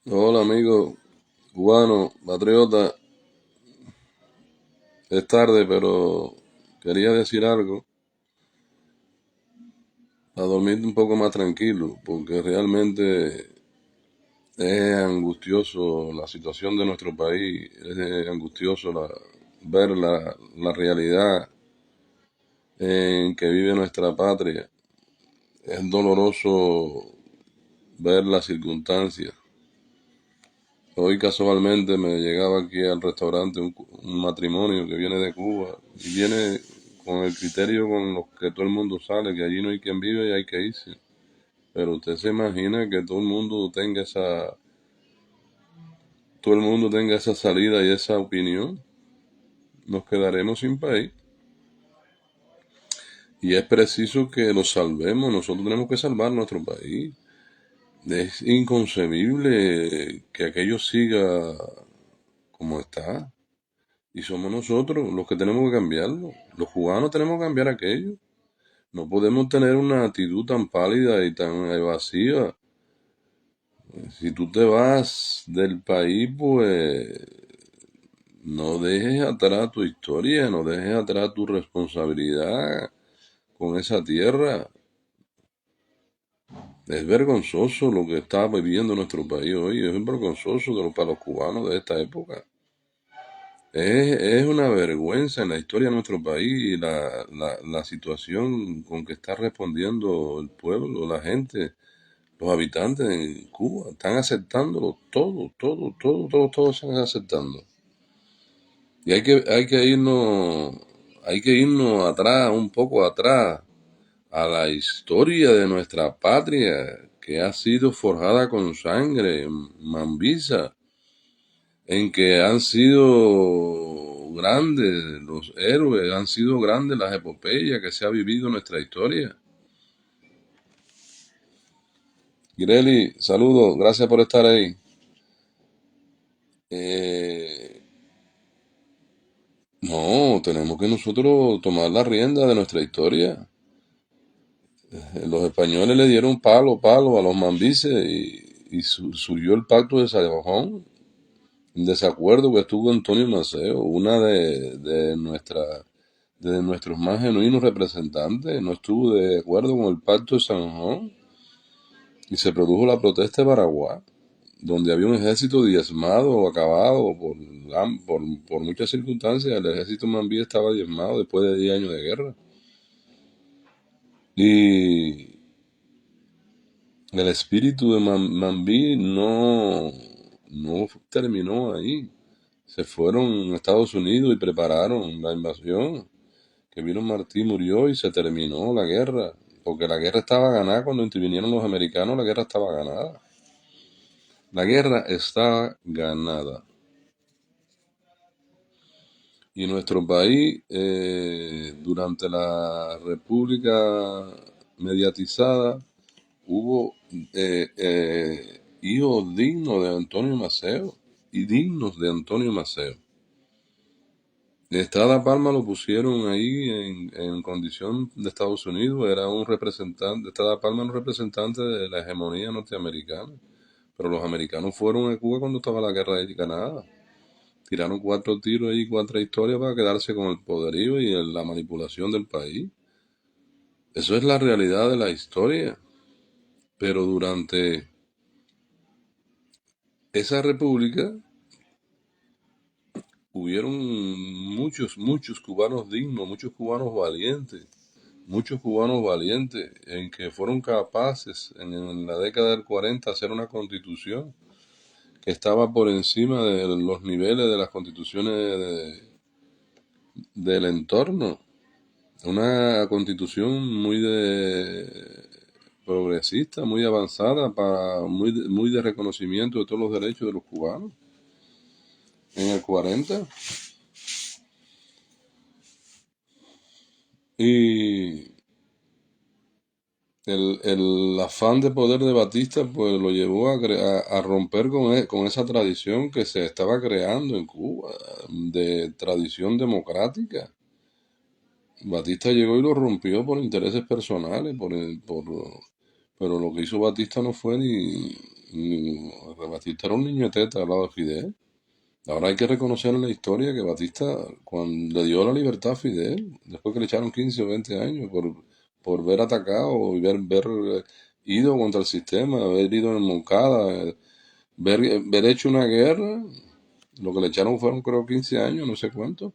Hola amigo cubano, patriota, es tarde pero quería decir algo a dormir un poco más tranquilo porque realmente es angustioso la situación de nuestro país, es angustioso ver la realidad en que vive nuestra patria, es doloroso ver las circunstancias. Hoy casualmente me llegaba aquí al restaurante un matrimonio que viene de Cuba y viene con el criterio con los que todo el mundo sale, que allí no hay quien vive y hay que irse. Pero usted se imagina que todo el mundo tenga esa salida y esa opinión, nos quedaremos sin país. Y es preciso que lo salvemos, nosotros tenemos que salvar nuestro país. Es inconcebible que aquello siga como está. Y somos nosotros los que tenemos que cambiarlo. Los cubanos tenemos que cambiar aquello. No podemos tener una actitud tan pálida y tan evasiva. Si tú te vas del país, pues no dejes atrás tu historia, no dejes atrás tu responsabilidad con esa tierra. Es vergonzoso lo que está viviendo nuestro país hoy, es vergonzoso para los cubanos de esta época. Es una vergüenza en la historia de nuestro país la situación con que está respondiendo el pueblo, la gente, los habitantes en Cuba. Están aceptándolo todo están aceptando. Y hay que irnos atrás, un poco atrás, a la historia de nuestra patria, que ha sido forjada con sangre, Mambisa, en que han sido grandes los héroes, han sido grandes las epopeyas que se ha vivido en nuestra historia. Gireli, saludos, gracias por estar ahí. Eh, no, tenemos que nosotros tomar la rienda de nuestra historia. Los españoles le dieron palo a los mambises y surgió el pacto de Salomón, en desacuerdo que estuvo Antonio Maceo, una de nuestros más genuinos representantes, no estuvo de acuerdo con el pacto de San Juan y se produjo la protesta de Paraguay, donde había un ejército diezmado o acabado por muchas circunstancias. El ejército mambí estaba diezmado después de 10 años de guerra. Y el espíritu de Mambí no terminó ahí. Se fueron a Estados Unidos y prepararon la invasión. Que vino Martí, murió y se terminó la guerra. Porque la guerra estaba ganada cuando intervinieron los americanos, la guerra estaba ganada. La guerra estaba ganada. Y nuestro país, durante la República mediatizada, hubo hijos dignos de Antonio Maceo y dignos de Antonio Maceo. Estrada Palma lo pusieron ahí en condición de Estados Unidos, era un representante, Estrada Palma era un representante de la hegemonía norteamericana, pero los americanos fueron a Cuba cuando estaba la guerra de Canadá, tiraron 4 tiros ahí, 4 historias para quedarse con el poderío y la manipulación del país. Eso es la realidad de la historia, pero durante esa república hubieron muchos cubanos dignos, muchos cubanos valientes en que fueron capaces en la década del 40 hacer una constitución que estaba por encima de los niveles de las constituciones del entorno. Una constitución progresista, muy avanzada, muy de reconocimiento de todos los derechos de los cubanos. En el 40. Y el afán de poder de Batista pues lo llevó a romper con esa tradición que se estaba creando en Cuba, de tradición democrática. Batista llegó y lo rompió por intereses personales, pero lo que hizo Batista no fue Batista era un niño de teta al lado de Fidel. Ahora hay que reconocer en la historia que Batista, cuando le dio la libertad a Fidel, después que le echaron 15 o 20 años por ver atacado y ver ido contra el sistema, haber ido en Moncada, ver hecho una guerra, lo que le echaron fueron creo 15 años, no sé cuánto.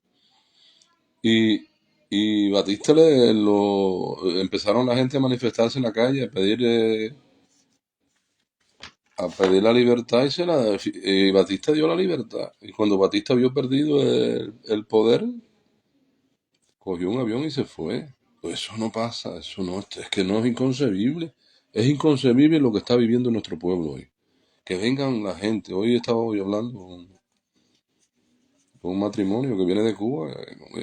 Y, y Batista empezaron la gente a manifestarse en la calle, a pedir la libertad y Batista dio la libertad. Y cuando Batista vio perdido el poder, cogió un avión y se fue. Pues eso no pasa, eso no, es que no es inconcebible. Es inconcebible lo que está viviendo nuestro pueblo hoy. Que vengan la gente. Hoy estaba hablando con un matrimonio que viene de Cuba,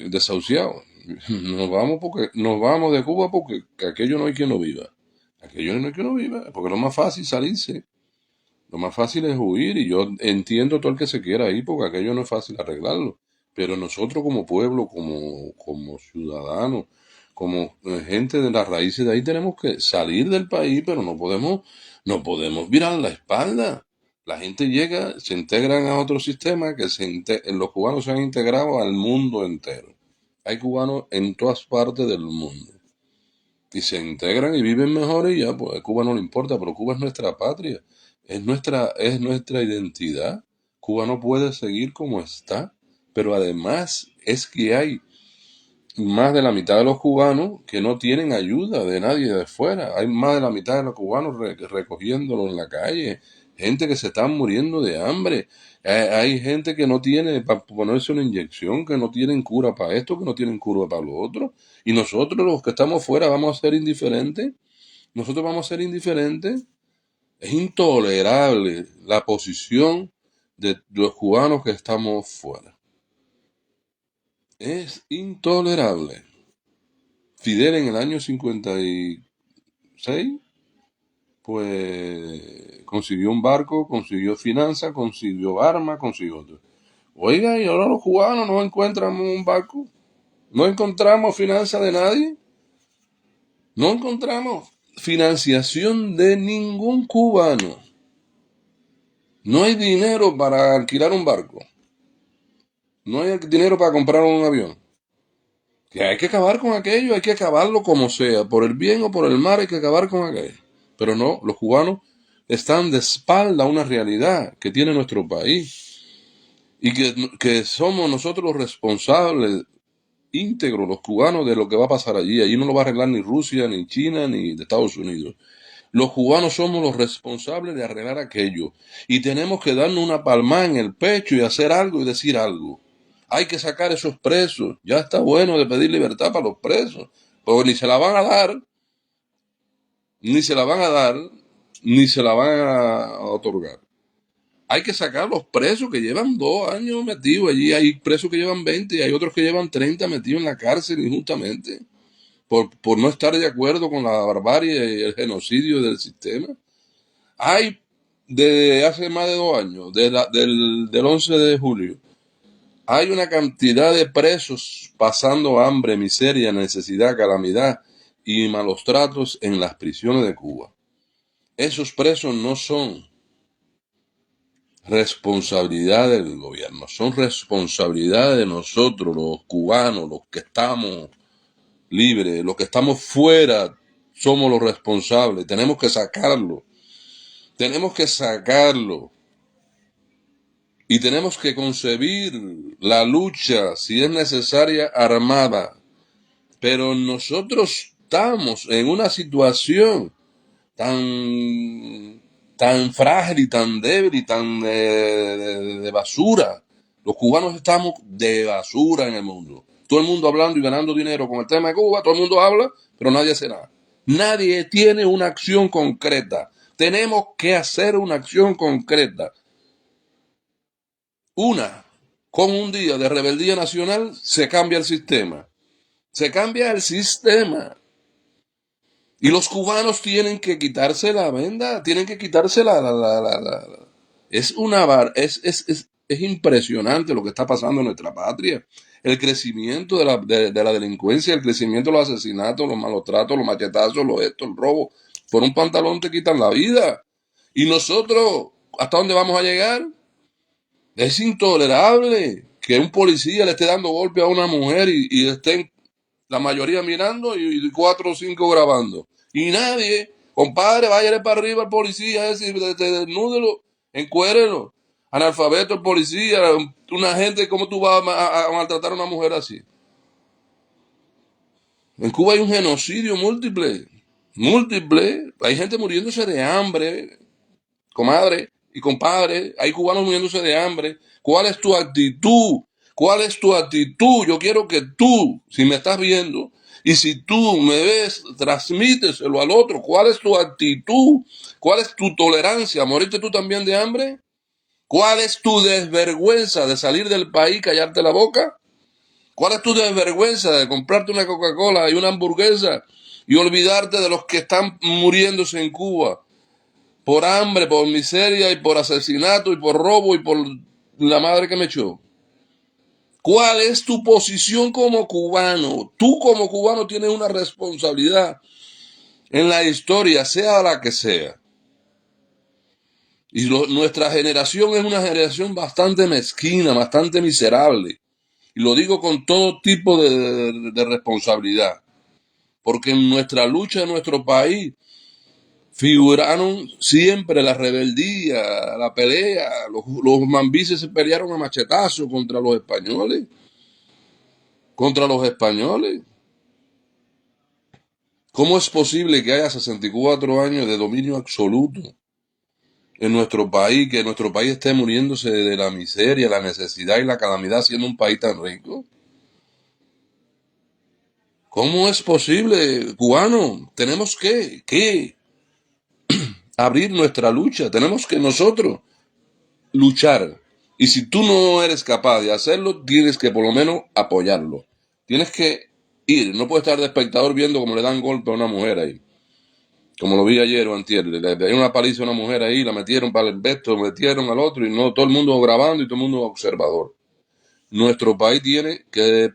desahuciado. Nos vamos de Cuba porque aquello no hay quien lo viva. Aquello no hay quien lo viva, porque lo más fácil salirse. Lo más fácil es huir y yo entiendo todo el que se quiera ir porque aquello no es fácil arreglarlo. Pero nosotros como pueblo, como ciudadanos, como gente de las raíces de ahí tenemos que salir del país, pero no podemos virar la espalda. La gente llega, se integran a otro sistema los cubanos se han integrado al mundo entero. Hay cubanos en todas partes del mundo y se integran y viven mejor y ya, pues a Cuba no le importa, pero Cuba es nuestra patria, es nuestra identidad. Cuba no puede seguir como está, pero además es que hay más de la mitad de los cubanos que no tienen ayuda de nadie de fuera. Hay más de la mitad de los cubanos recogiéndolo en la calle. Gente que se está muriendo de hambre. Hay gente que no tiene para ponerse una inyección, que no tienen cura para esto, que no tienen cura para lo otro. Y nosotros los que estamos fuera vamos a ser indiferentes. Nosotros vamos a ser indiferentes. Es intolerable la posición de los cubanos que estamos fuera. Es intolerable. Fidel en el año 56, pues consiguió un barco, consiguió finanzas, consiguió armas, consiguió otro. Oiga, y ahora los cubanos no encontramos un barco, no encontramos finanzas de nadie, no encontramos financiación de ningún cubano. No hay dinero para alquilar un barco, no hay dinero para comprar un avión. Que hay que acabar con aquello, hay que acabarlo como sea, por el bien o por el mal hay que acabar con aquello. Pero no, los cubanos están de espalda a una realidad que tiene nuestro país y que somos nosotros los responsables íntegros, los cubanos, de lo que va a pasar allí. Allí no lo va a arreglar ni Rusia, ni China, ni de Estados Unidos. Los cubanos somos los responsables de arreglar aquello y tenemos que darnos una palmada en el pecho y hacer algo y decir algo. Hay que sacar esos presos. Ya está bueno de pedir libertad para los presos, porque ni se la van a dar, ni se la van a dar, ni se la van a otorgar. Hay que sacar los presos que llevan 2 años metidos allí. Hay presos que llevan 20 y hay otros que llevan 30 metidos en la cárcel injustamente por no estar de acuerdo con la barbarie y el genocidio del sistema. Hay, desde hace más de 2 años, del 11 de julio, hay una cantidad de presos pasando hambre, miseria, necesidad, calamidad y malos tratos en las prisiones de Cuba. Esos presos no son responsabilidad del gobierno, son responsabilidad de nosotros, los cubanos, los que estamos libres, los que estamos fuera, somos los responsables. Tenemos que sacarlo. Tenemos que sacarlo. Y tenemos que concebir la lucha, si es necesaria, armada. Pero nosotros estamos en una situación tan frágil y tan débil y tan de basura. Los cubanos estamos de basura en el mundo. Todo el mundo hablando y ganando dinero con el tema de Cuba, todo el mundo habla, pero nadie hace nada. Nadie tiene una acción concreta. Tenemos que hacer una acción concreta. Con un día de rebeldía nacional se cambia el sistema. Se cambia el sistema. Y los cubanos tienen que quitarse la venda, tienen que quitarse Es es impresionante lo que está pasando en nuestra patria. El crecimiento de la delincuencia, el crecimiento de los asesinatos, los malos tratos, los machetazos, el robo. Por un pantalón te quitan la vida. Y nosotros, ¿hasta dónde vamos a llegar? Es intolerable que un policía le esté dando golpe a una mujer y estén la mayoría mirando y cuatro o cinco grabando. Y nadie, compadre, váyale para arriba al policía ese, desnúdelo, encuérelo. Analfabeto el policía, una gente, ¿cómo tú vas a maltratar a una mujer así? En Cuba hay un genocidio múltiple, múltiple. Hay gente muriéndose de hambre, comadre y compadre, hay cubanos muriéndose de hambre. ¿Cuál es tu actitud? ¿Cuál es tu actitud? Yo quiero que tú, si me estás viendo, y si tú me ves, transmíteselo al otro. ¿Cuál es tu actitud? ¿Cuál es tu tolerancia? ¿Morirte tú también de hambre? ¿Cuál es tu desvergüenza de salir del país y callarte la boca? ¿Cuál es tu desvergüenza de comprarte una Coca-Cola y una hamburguesa y olvidarte de los que están muriéndose en Cuba? Por hambre, por miseria y por asesinato y por robo y por la madre que me echó. ¿Cuál es tu posición como cubano? Tú como cubano tienes una responsabilidad en la historia, sea la que sea. Y nuestra generación es una generación bastante mezquina, bastante miserable. Y lo digo con todo tipo de responsabilidad. Porque en nuestra lucha en nuestro país figuraron siempre la rebeldía, la pelea. Los mambises se pelearon a machetazos contra los españoles. Contra los españoles. ¿Cómo es posible que haya 64 años de dominio absoluto en nuestro país, que nuestro país esté muriéndose de la miseria, la necesidad y la calamidad siendo un país tan rico? ¿Cómo es posible, cubano? Tenemos que abrir nuestra lucha, tenemos que nosotros luchar. Y si tú no eres capaz de hacerlo, tienes que por lo menos apoyarlo. Tienes que ir, no puedes estar de espectador viendo cómo le dan golpe a una mujer ahí. Como lo vi ayer o antier, le dieron una paliza a una mujer ahí, la metieron para el veto, metieron al otro y no todo el mundo grabando y todo el mundo observador. Nuestro país tiene que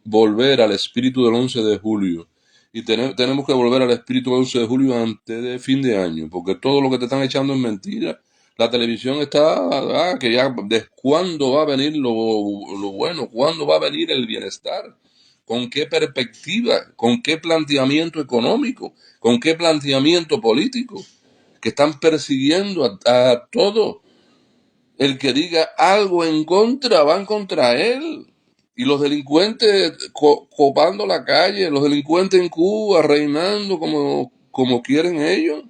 volver al espíritu del 11 de julio. Y tenemos que volver al espíritu del 11 de julio antes de fin de año, porque todo lo que te están echando es mentira. La televisión está, que ya, ¿de cuándo va a venir lo bueno? ¿Cuándo va a venir el bienestar? ¿Con qué perspectiva? ¿Con qué planteamiento económico? ¿Con qué planteamiento político? Que están persiguiendo a todo el que diga algo en contra, van contra él. Y los delincuentes copando la calle, los delincuentes en Cuba reinando como quieren ellos.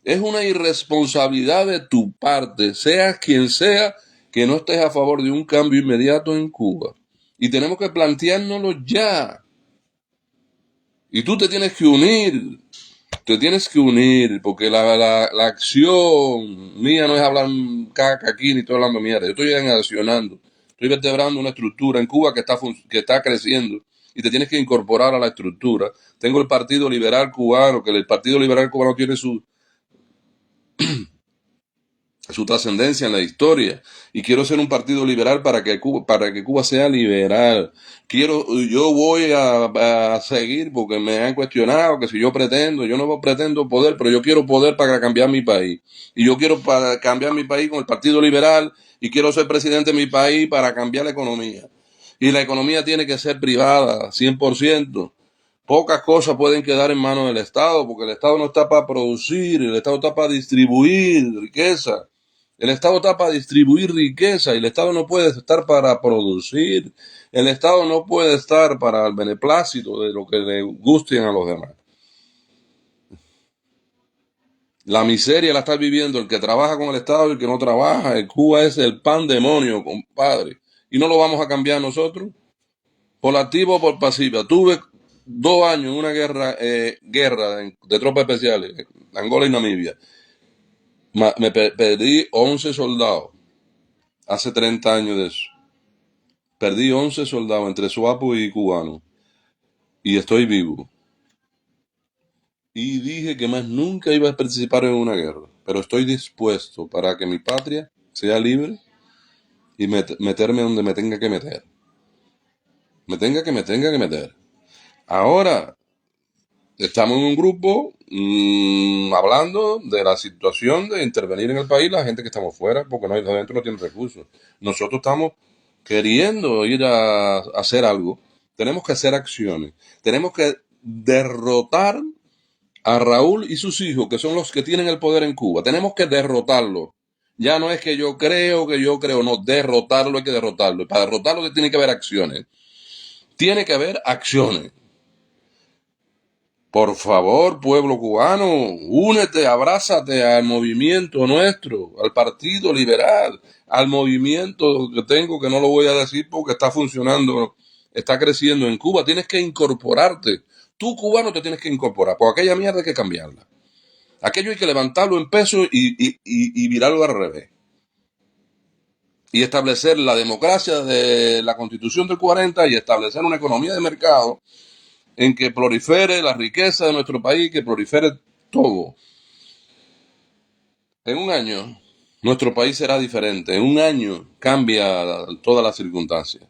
Es una irresponsabilidad de tu parte, seas quien sea, que no estés a favor de un cambio inmediato en Cuba. Y tenemos que planteárnoslo ya. Y tú te tienes que unir, porque la acción mía no es hablar caca aquí ni estoy hablando mierda. Yo estoy accionando, estoy vertebrando una estructura en Cuba que está creciendo y te tienes que incorporar a la estructura. Tengo el Partido Liberal Cubano, que el Partido Liberal Cubano tiene su trascendencia en la historia y quiero ser un partido liberal para que Cuba sea liberal. Yo voy a seguir porque me han cuestionado que si yo no pretendo poder, pero yo quiero poder para cambiar mi país. Y yo quiero para cambiar mi país con el Partido Liberal y quiero ser presidente de mi país para cambiar la economía. Y la economía tiene que ser privada, 100%. Pocas cosas pueden quedar en manos del Estado, porque el Estado no está para producir, el Estado está para distribuir riqueza. El Estado está para distribuir riqueza y el Estado no puede estar para producir. El Estado no puede estar para el beneplácito de lo que le gusten a los demás. La miseria la está viviendo el que trabaja con el Estado y el que no trabaja. El Cuba es el pandemonio, compadre. Y no lo vamos a cambiar nosotros. Por activa o por pasiva. Tuve 2 años en una guerra de tropas especiales, Angola y Namibia. Perdí 11 soldados. Hace 30 años de eso. Perdí 11 soldados entre suapo y cubano. Y estoy vivo. Y dije que más nunca iba a participar en una guerra. Pero estoy dispuesto para que mi patria sea libre y meterme donde me tenga que meter. Me tenga que meter. Ahora, estamos en un grupo hablando de la situación de intervenir en el país la gente que estamos fuera, porque no, adentro no tiene recursos. Nosotros estamos queriendo ir a hacer algo. Tenemos que hacer acciones. Tenemos que derrotar a Raúl y sus hijos, que son los que tienen el poder en Cuba. Tenemos que derrotarlo. Ya no es que yo creo, no, derrotarlo hay que derrotarlo. Y para derrotarlo tiene que haber acciones. Tiene que haber acciones. Por favor, pueblo cubano, únete, abrázate al movimiento nuestro, al Partido Liberal, al movimiento que tengo, que no lo voy a decir porque está funcionando, está creciendo en Cuba. Tienes que incorporarte. Tú, cubano, te tienes que incorporar, porque aquella mierda hay que cambiarla. Aquello hay que levantarlo en peso y virarlo al revés. Y establecer la democracia de la Constitución del 40 y establecer una economía de mercado en que prolifere la riqueza de nuestro país, que prolifere todo. En un año, nuestro país será diferente. En un año cambia todas las circunstancias.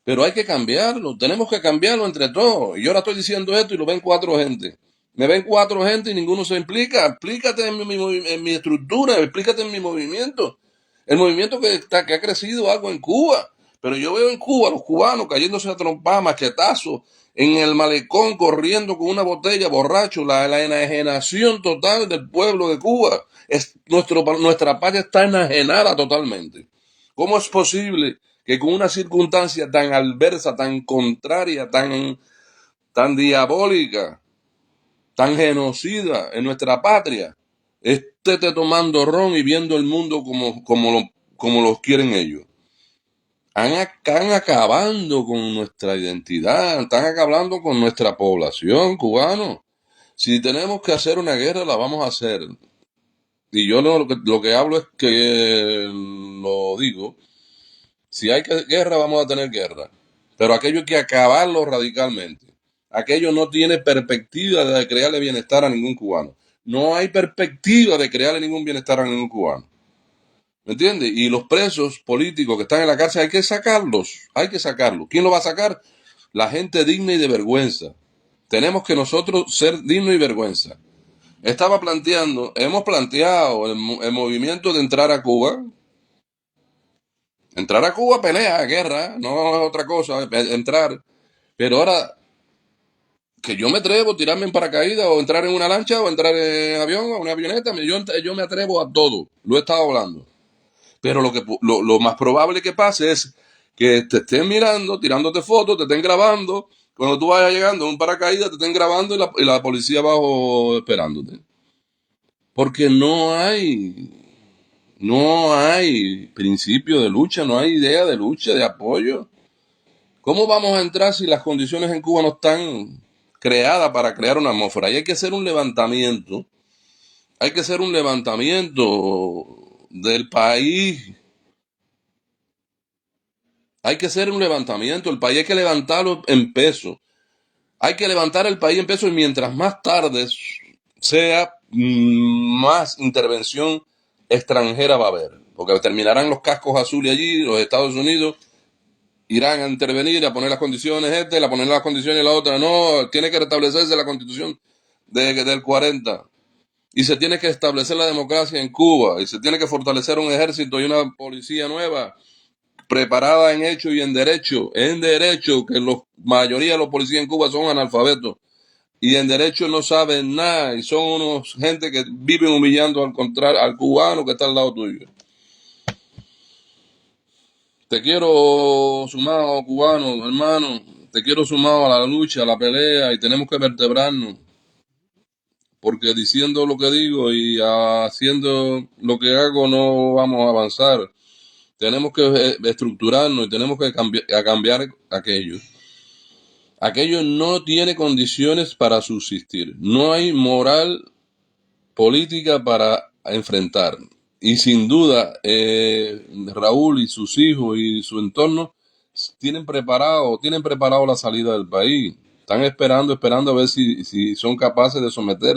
Pero hay que cambiarlo, tenemos que cambiarlo entre todos. Y yo ahora estoy diciendo esto y lo ven 4 gente. Me ven 4 gente y ninguno se implica. Explícate en mi estructura, explícate en mi movimiento. El movimiento que ha crecido algo en Cuba. Pero yo veo en Cuba a los cubanos cayéndose a trompadas, machetazos, en el malecón, corriendo con una botella, borracho, la enajenación total del pueblo de Cuba. Nuestra patria está enajenada totalmente. ¿Cómo es posible que con una circunstancia tan adversa, tan contraria, tan diabólica, tan genocida en nuestra patria, esté tomando ron y viendo el mundo como los quieren ellos? Están acabando con nuestra identidad, están acabando con nuestra población cubana. Si tenemos que hacer una guerra, la vamos a hacer. Y yo lo que hablo es que lo digo. Si hay guerra, vamos a tener guerra. Pero aquello hay que acabarlo radicalmente. Aquello no tiene perspectiva de crearle bienestar a ningún cubano. No hay perspectiva de crearle ningún bienestar a ningún cubano. ¿Me entiendes? Y los presos políticos que están en la cárcel hay que sacarlos. Hay que sacarlos. ¿Quién lo va a sacar? La gente digna y de vergüenza. Tenemos que nosotros ser dignos y vergüenza. Hemos planteado el movimiento de entrar a Cuba. Entrar a Cuba, pelea, guerra, no es otra cosa, entrar. Pero ahora, que yo me atrevo a tirarme en paracaídas o entrar en una lancha o entrar en avión o una avioneta, yo me atrevo a todo, lo he estado hablando. Pero lo más probable que pase es que te estén mirando, tirándote fotos, te estén grabando, cuando tú vayas llegando en un paracaídas te estén grabando y la policía abajo esperándote. Porque no hay principio de lucha, no hay idea de lucha, de apoyo. ¿Cómo vamos a entrar si las condiciones en Cuba no están creadas para crear una atmósfera? Y hay que hacer un levantamiento. Hay que hacer un levantamiento del país. Hay que hacer un levantamiento. El país hay que levantarlo en peso. Hay que levantar el país en peso y mientras más tarde sea, más intervención extranjera va a haber. Porque terminarán los cascos azules allí, los Estados Unidos irán a intervenir, a poner las condiciones a poner las condiciones la otra. No, tiene que restablecerse la constitución del 40. Y se tiene que establecer la democracia en Cuba. Y se tiene que fortalecer un ejército y una policía nueva, preparada en hecho y en derecho. En derecho, que la mayoría de los policías en Cuba son analfabetos. Y en derecho no saben nada. Y son unos gente que viven humillando al cubano que está al lado tuyo. Te quiero sumado, cubano, hermano. Te quiero sumado a la lucha, a la pelea y tenemos que vertebrarnos. Porque diciendo lo que digo y haciendo lo que hago no vamos a avanzar. Tenemos que estructurarnos y tenemos que cambiar aquello. Aquello no tiene condiciones para subsistir. No hay moral política para enfrentar. Y sin duda, Raúl y sus hijos y su entorno tienen preparado la salida del país. Están esperando a ver si son capaces de someter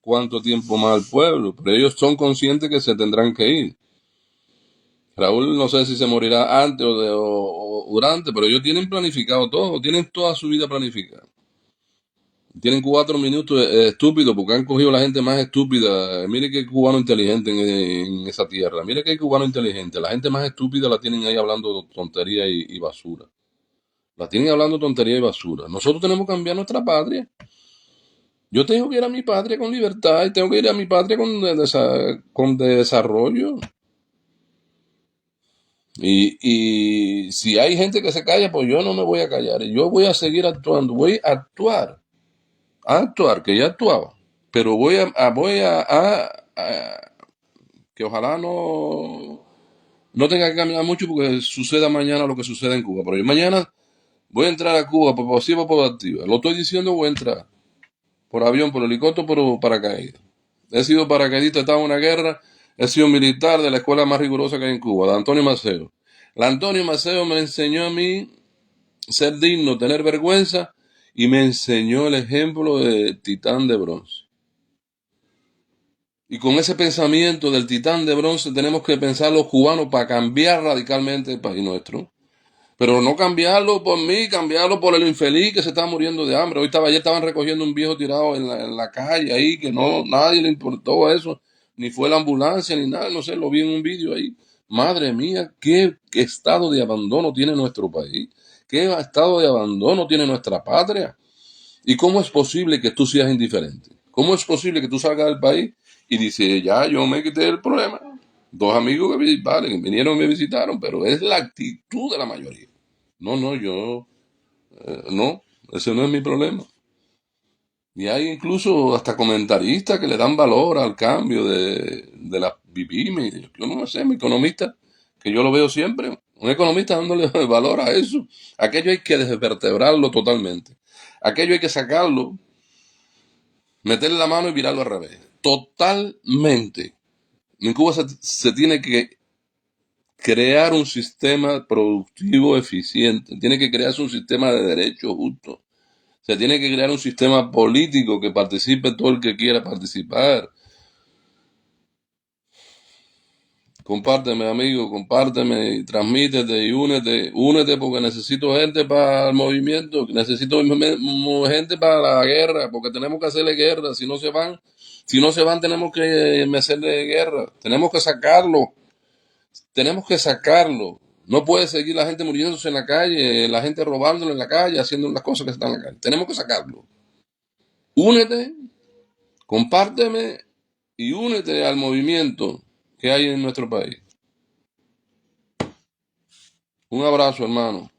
cuánto tiempo más al pueblo. Pero ellos son conscientes que se tendrán que ir. Raúl no sé si se morirá antes o durante, pero ellos tienen planificado todo, tienen toda su vida planificada. Tienen 4 minutos estúpidos porque han cogido la gente más estúpida. Mire qué cubano inteligente en esa tierra. Mire qué cubano inteligente. La gente más estúpida la tienen ahí hablando tontería y basura. La tienen hablando tontería y basura. Nosotros tenemos que cambiar nuestra patria. Yo tengo que ir a mi patria con libertad y tengo que ir a mi patria con desarrollo. Y si hay gente que se calla, pues yo no me voy a callar. Yo voy a seguir actuando. Voy a actuar, que ya he actuado. Pero que ojalá no tenga que caminar mucho porque suceda mañana lo que suceda en Cuba. Pero yo mañana voy a entrar a Cuba por pasiva o por activa. Lo estoy diciendo, voy a entrar. Por avión, por helicóptero, por paracaídas. He sido paracaidista, he estado en una guerra, he sido militar de la escuela más rigurosa que hay en Cuba, de Antonio Maceo. La Antonio Maceo me enseñó a mí ser digno, tener vergüenza, y me enseñó el ejemplo de Titán de Bronce. Y con ese pensamiento del Titán de Bronce tenemos que pensar los cubanos para cambiar radicalmente el país nuestro. Pero no cambiarlo por mí, cambiarlo por el infeliz que se está muriendo de hambre. Ayer estaban recogiendo un viejo tirado en la calle ahí, que no, nadie le importó eso, ni fue la ambulancia, ni nada, no sé, lo vi en un vídeo ahí. Madre mía, qué estado de abandono tiene nuestro país, qué estado de abandono tiene nuestra patria. ¿Y cómo es posible que tú seas indiferente? ¿Cómo es posible que tú salgas del país y dices, ya, yo me quité el problema? Dos amigos vale, que vinieron y me visitaron, pero es la actitud de la mayoría. No, no, no, ese no es mi problema. Y hay incluso hasta comentaristas que le dan valor al cambio de las pymes. Yo no sé, mi economista, que yo lo veo siempre, un economista dándole valor a eso. Aquello hay que desvertebrarlo totalmente. Aquello hay que sacarlo, meterle la mano y virarlo al revés. Totalmente. En Cuba se tiene que crear un sistema productivo eficiente, tiene que crearse un sistema de derechos justo, se tiene que crear un sistema político que participe todo el que quiera participar. Compárteme, amigo, compárteme y transmítete y únete porque necesito gente para el movimiento, necesito gente para la guerra, porque tenemos que hacerle guerra, si no se van tenemos que hacerle guerra, tenemos que sacarlo. No puede seguir la gente muriéndose en la calle, la gente robándolo en la calle, haciendo las cosas que están en la calle. Tenemos que sacarlo. Únete, compárteme y únete al movimiento que hay en nuestro país. Un abrazo, hermano.